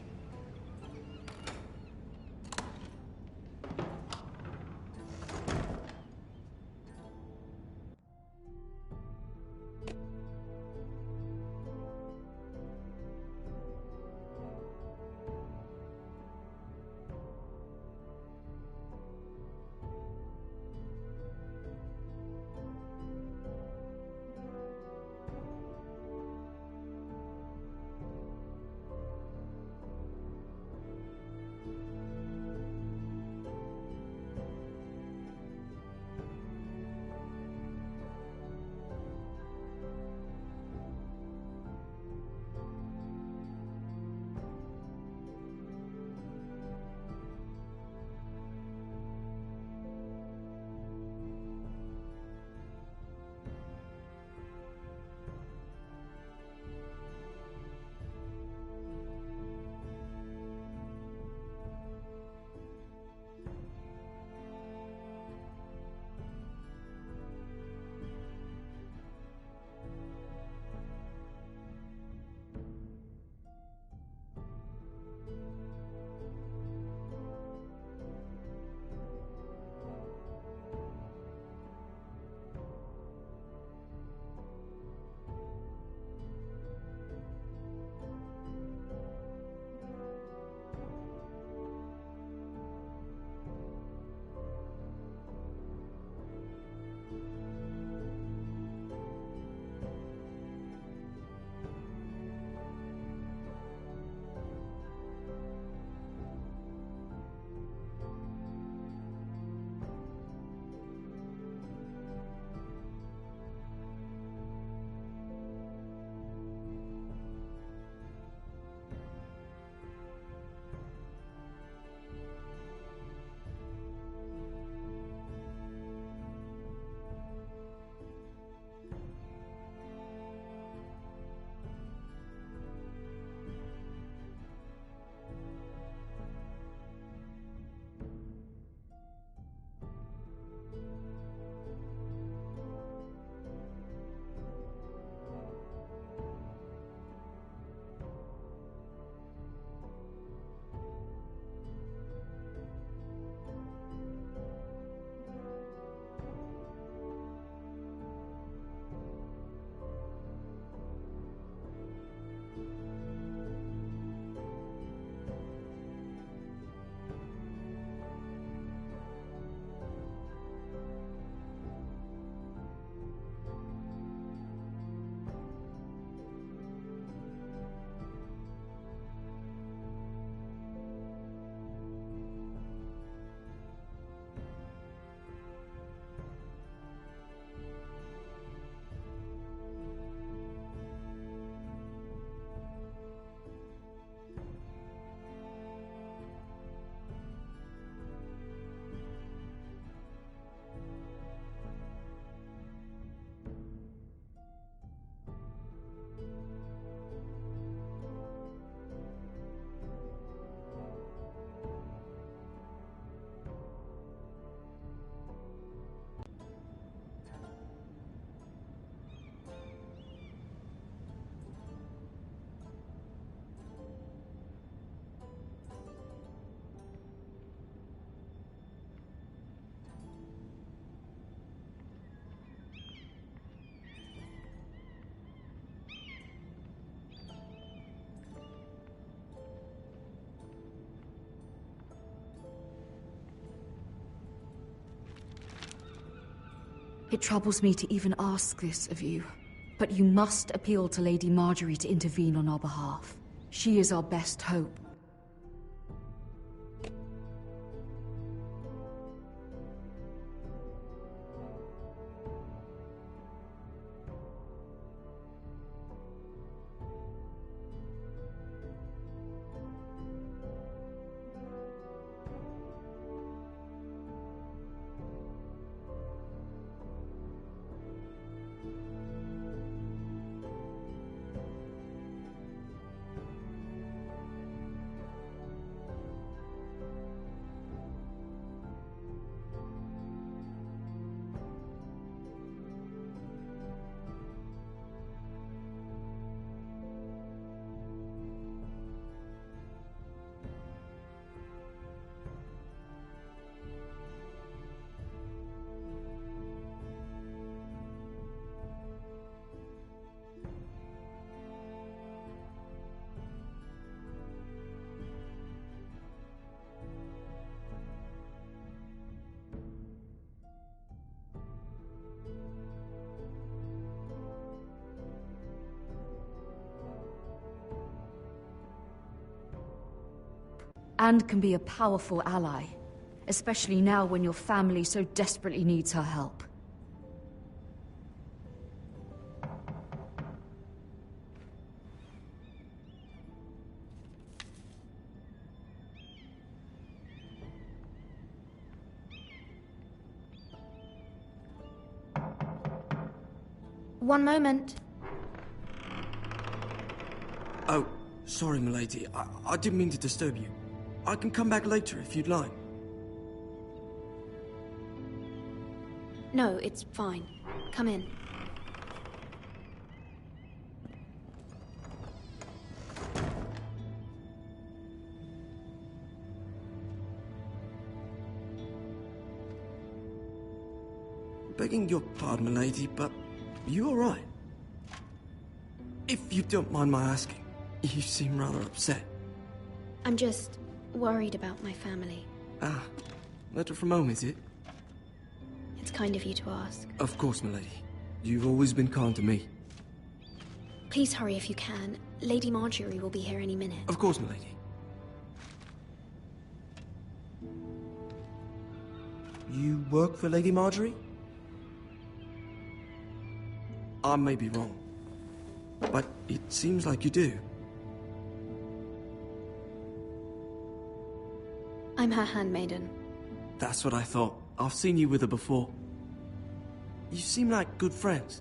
It troubles me to even ask this of you, but you must appeal to Lady Marjorie to intervene on our behalf. She is our best hope. And can be a powerful ally, especially now when your family so desperately needs her help. One moment. Oh, sorry, milady. I didn't mean to disturb you. I can come back later if you'd like. No, it's fine. Come in. Begging your pardon, milady, but you all right? If you don't mind my asking, you seem rather upset. I'm just worried about my family. Ah, letter from home, is it? It's kind of you to ask. Of course, milady. You've always been kind to me. Please hurry if you can. Lady Marjorie will be here any minute. Of course, milady. You work for Lady Marjorie? I may be wrong, but it seems like you do. I'm her handmaiden. That's what I thought. I've seen you with her before. You seem like good friends.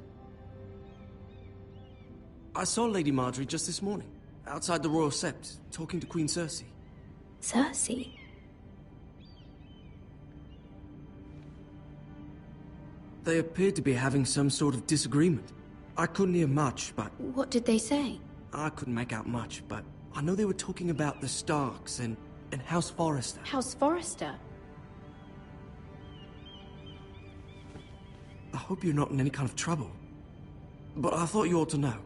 I saw Lady Marjorie just this morning, outside the Royal Sept, talking to Queen Cersei. Cersei? They appeared to be having some sort of disagreement. I couldn't hear much, but... What did they say? I couldn't make out much, but I know they were talking about the Starks and House Forrester. House Forrester? I hope you're not in any kind of trouble. But I thought you ought to know.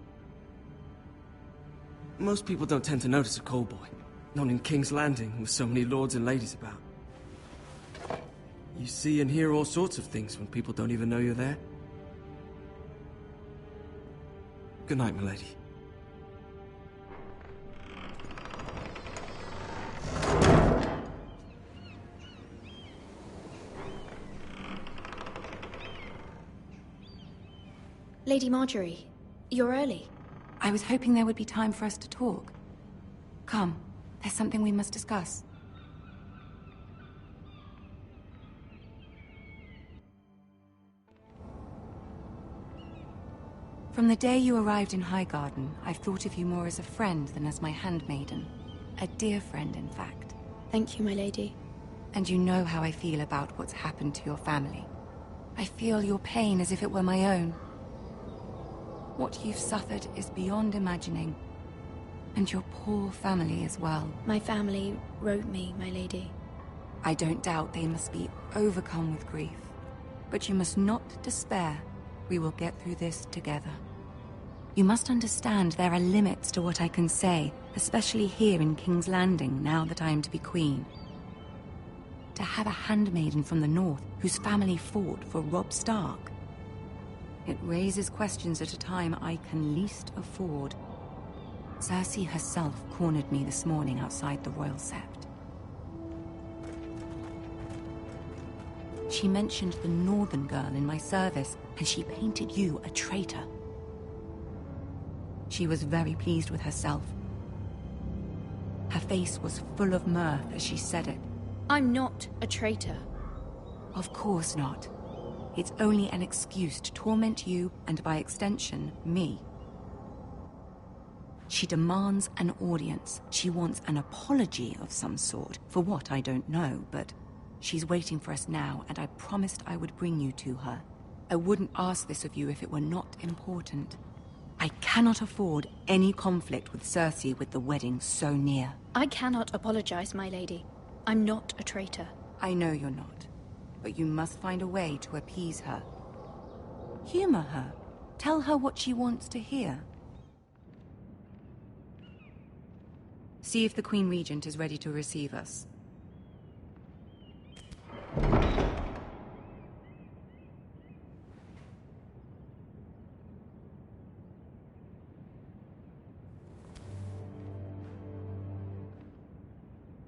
Most people don't tend to notice a call boy. Not in King's Landing, with so many lords and ladies about. You see and hear all sorts of things when people don't even know you're there. Good night, milady. Lady Marjorie, you're early. I was hoping there would be time for us to talk. Come, there's something we must discuss. From the day you arrived in Highgarden, I've thought of you more as a friend than as my handmaiden. A dear friend, in fact. Thank you, my lady. And you know how I feel about what's happened to your family. I feel your pain as if it were my own. What you've suffered is beyond imagining. And your poor family as well. My family wrote me, my lady. I don't doubt they must be overcome with grief. But you must not despair. We will get through this together. You must understand there are limits to what I can say, especially here in King's Landing, now that I am to be queen. To have a handmaiden from the north whose family fought for Robb Stark, It raises questions at a time I can least afford. Cersei herself cornered me this morning outside the Royal Sept. She mentioned the Northern girl in my service, and she painted you a traitor. She was very pleased with herself. Her face was full of mirth as she said it. I'm not a traitor. Of course not. It's only an excuse to torment you, and by extension, me. She demands an audience. She wants an apology of some sort. For what, I don't know, but she's waiting for us now, and I promised I would bring you to her. I wouldn't ask this of you if it were not important. I cannot afford any conflict with Cersei with the wedding so near. I cannot apologize, my lady. I'm not a traitor. I know you're not, but you must find a way to appease her. Humor her. Tell her what she wants to hear. See if the Queen Regent is ready to receive us.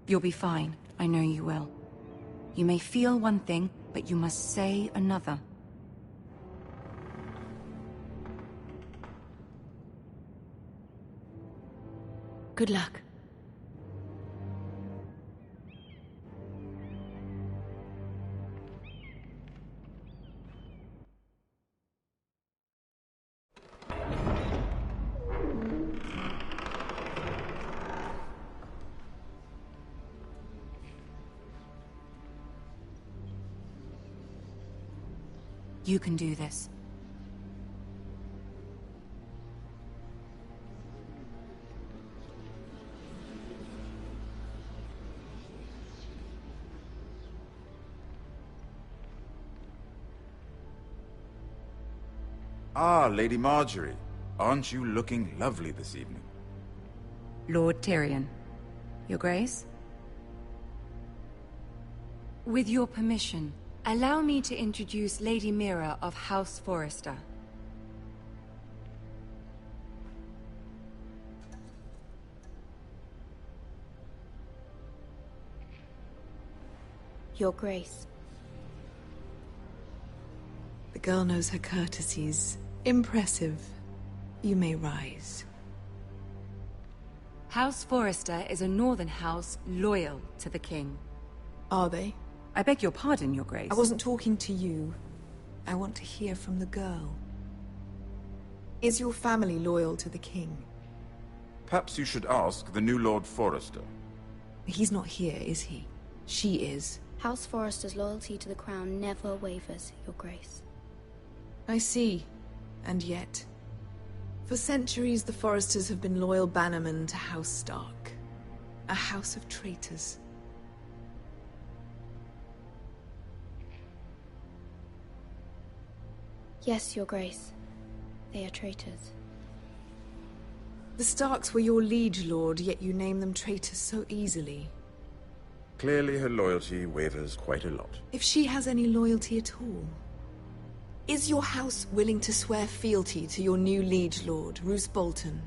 You'll be fine. I know you will. You may feel one thing, but you must say another. Good luck. You can do this. Ah, Lady Marjorie. Aren't you looking lovely this evening? Lord Tyrion. Your Grace? With your permission, allow me to introduce Lady Mira of House Forrester. Your Grace. The girl knows her courtesies. Impressive. You may rise. House Forrester is a northern house loyal to the king. Are they? I beg your pardon, Your Grace. I wasn't talking to you. I want to hear from the girl. Is your family loyal to the king? Perhaps you should ask the new Lord Forrester. He's not here, is he? She is. House Forrester's loyalty to the crown never wavers, Your Grace. I see. And yet, for centuries the Forresters have been loyal bannermen to House Stark. A house of traitors. Yes, Your Grace. They are traitors. The Starks were your liege lord, yet you name them traitors so easily. Clearly her loyalty wavers quite a lot. If she has any loyalty at all. Is your house willing to swear fealty to your new liege lord, Roose Bolton?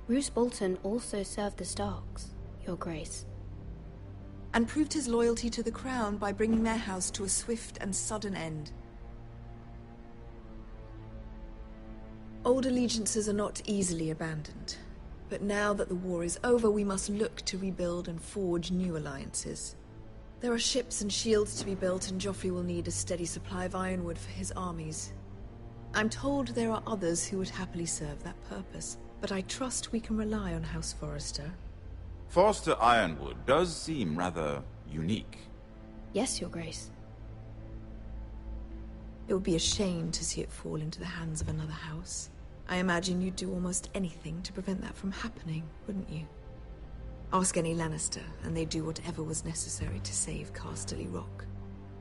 Roose Bolton also served the Starks, Your Grace. And proved his loyalty to the crown by bringing their house to a swift and sudden end. Old allegiances are not easily abandoned. But now that the war is over, we must look to rebuild and forge new alliances. There are ships and shields to be built, and Joffrey will need a steady supply of ironwood for his armies. I'm told there are others who would happily serve that purpose, but I trust we can rely on House Forrester. Forster Ironwood does seem rather unique. Yes, Your Grace. It would be a shame to see it fall into the hands of another house. I imagine you'd do almost anything to prevent that from happening, wouldn't you? Ask any Lannister, and they'd do whatever was necessary to save Casterly Rock.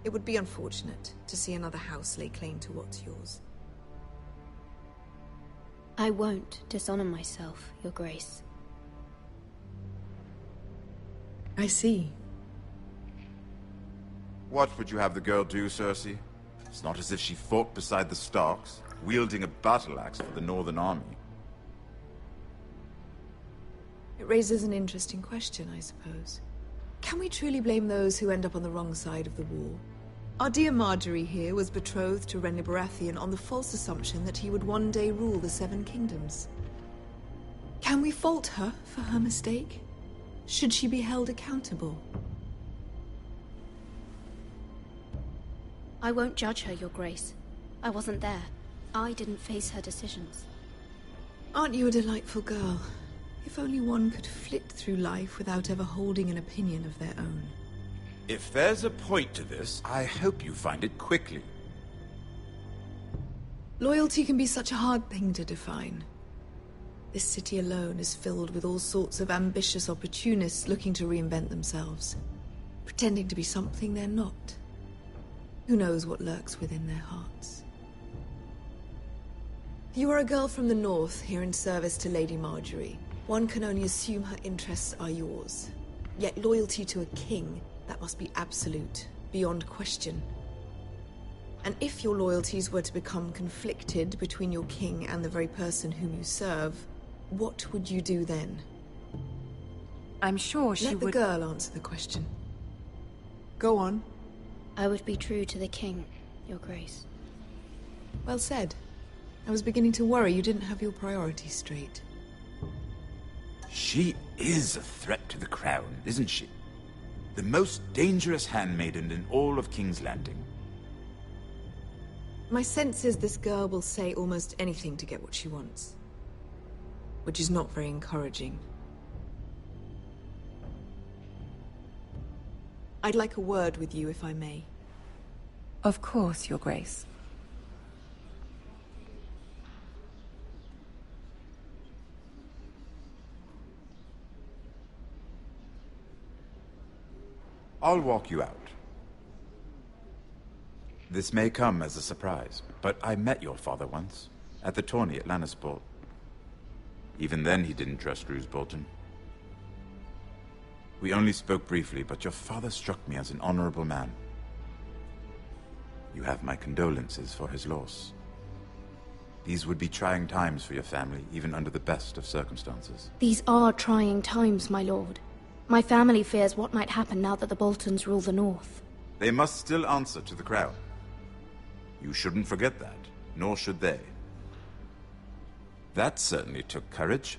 It would be unfortunate to see another house lay claim to what's yours. I won't dishonor myself, Your Grace. I see. What would you have the girl do, Cersei? It's not as if she fought beside the Starks, wielding a battle axe for the Northern Army. It raises an interesting question, I suppose. Can we truly blame those who end up on the wrong side of the war? Our dear Marjorie here was betrothed to Renly Baratheon on the false assumption that he would one day rule the Seven Kingdoms. Can we fault her for her mistake? Should she be held accountable? I won't judge her, Your Grace. I wasn't there. I didn't face her decisions. Aren't you a delightful girl? If only one could flit through life without ever holding an opinion of their own. If there's a point to this, I hope you find it quickly. Loyalty can be such a hard thing to define. This city alone is filled with all sorts of ambitious opportunists looking to reinvent themselves, pretending to be something they're not. Who knows what lurks within their hearts? You are a girl from the north, here in service to Lady Marjorie. One can only assume her interests are yours. Yet loyalty to a king, that must be absolute, beyond question. And if your loyalties were to become conflicted between your king and the very person whom you serve, what would you do then? I'm sure she would... Let the girl answer the question. Go on. I would be true to the king, Your Grace. Well said. I was beginning to worry you didn't have your priorities straight. She is a threat to the crown, isn't she? The most dangerous handmaiden in all of King's Landing. My sense is this girl will say almost anything to get what she wants. Which is not very encouraging. I'd like a word with you, if I may. Of course, Your Grace. I'll walk you out. This may come as a surprise, but I met your father once, at the tourney at Lannisport. Even then he didn't trust Roose Bolton. We only spoke briefly, but your father struck me as an honorable man. You have my condolences for his loss. These would be trying times for your family, even under the best of circumstances. These are trying times, my lord. My family fears what might happen now that the Boltons rule the North. They must still answer to the crown. You shouldn't forget that, nor should they. That certainly took courage.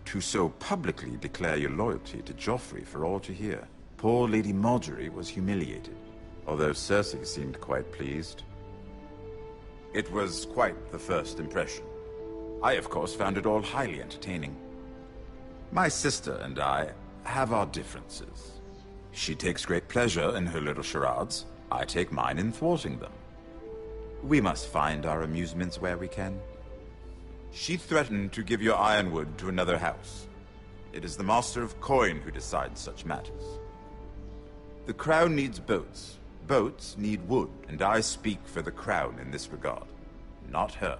To so publicly declare your loyalty to Joffrey for all to hear. Poor Lady Marjorie was humiliated, although Cersei seemed quite pleased. It was quite the first impression. I, of course, found it all highly entertaining. My sister and I have our differences. She takes great pleasure in her little charades. I take mine in thwarting them. We must find our amusements where we can. She threatened to give your ironwood to another house. It is the Master of Coin who decides such matters. The crown needs boats. Boats need wood, and I speak for the crown in this regard, not her.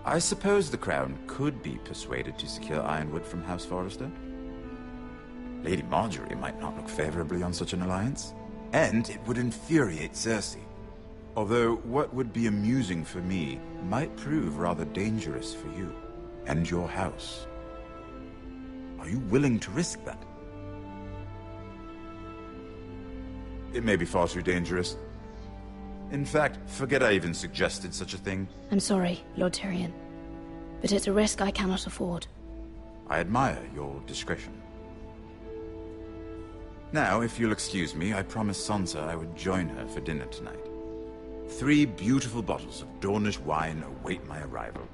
I suppose the crown could be persuaded to secure ironwood from House Forrester. Lady Marjorie might not look favorably on such an alliance, and it would infuriate Cersei. Although what would be amusing for me might prove rather dangerous for you and your house. Are you willing to risk that? It may be far too dangerous. In fact, forget I even suggested such a thing. I'm sorry, Lord Tyrion, but it's a risk I cannot afford. I admire your discretion. Now, if you'll excuse me, I promised Sansa I would join her for dinner tonight. 3 beautiful bottles of Dornish wine await my arrival.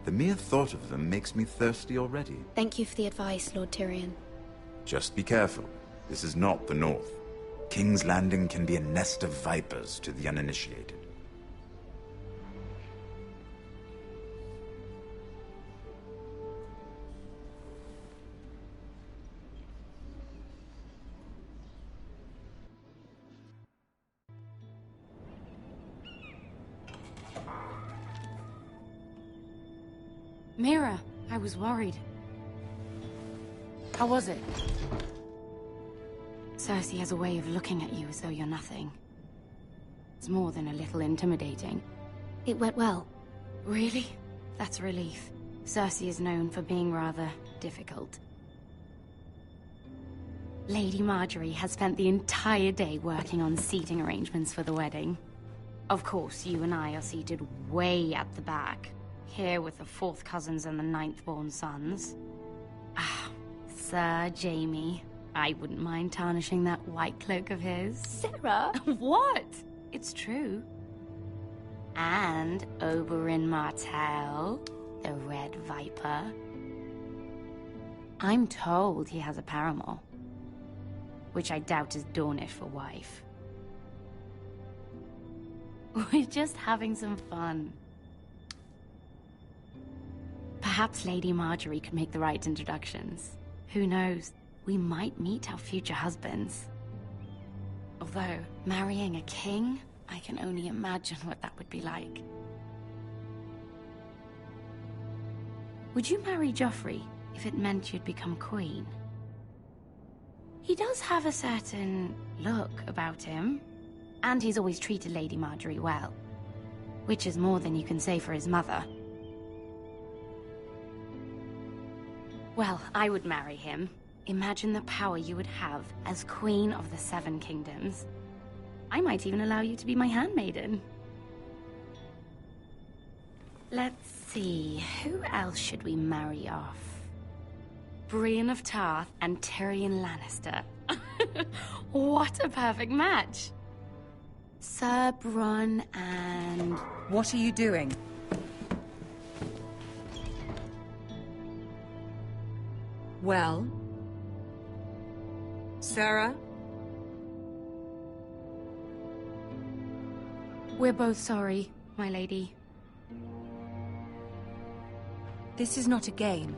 The mere thought of them makes me thirsty already. Thank you for the advice, Lord Tyrion. Just be careful. This is not the North. King's Landing can be a nest of vipers to the uninitiated. Mira, I was worried. How was it? Cersei has a way of looking at you as though you're nothing. It's more than a little intimidating. It went well. Really? That's a relief. Cersei is known for being rather difficult. Lady Marjorie has spent the entire day working on seating arrangements for the wedding. Of course, you and I are seated way at the back, here with the 4th cousins and the 9th-born sons. Ah, Sir Jaime. I wouldn't mind tarnishing that white cloak of his. Sarah? What? It's true. And Oberyn Martell, the Red Viper. I'm told he has a paramour, which I doubt is Dornish for wife. We're just having some fun. Perhaps Lady Marjorie could make the right introductions. Who knows? We might meet our future husbands. Although, marrying a king, I can only imagine what that would be like. Would you marry Joffrey if it meant you'd become queen? He does have a certain look about him, and he's always treated Lady Marjorie well, which is more than you can say for his mother. Well, I would marry him. Imagine the power you would have as Queen of the 7 Kingdoms. I might even allow you to be my handmaiden. Let's see, who else should we marry off? Brienne of Tarth and Tyrion Lannister. What a perfect match! Sir Bronn and... What are you doing? Well? Sarah? We're both sorry, my lady. This is not a game.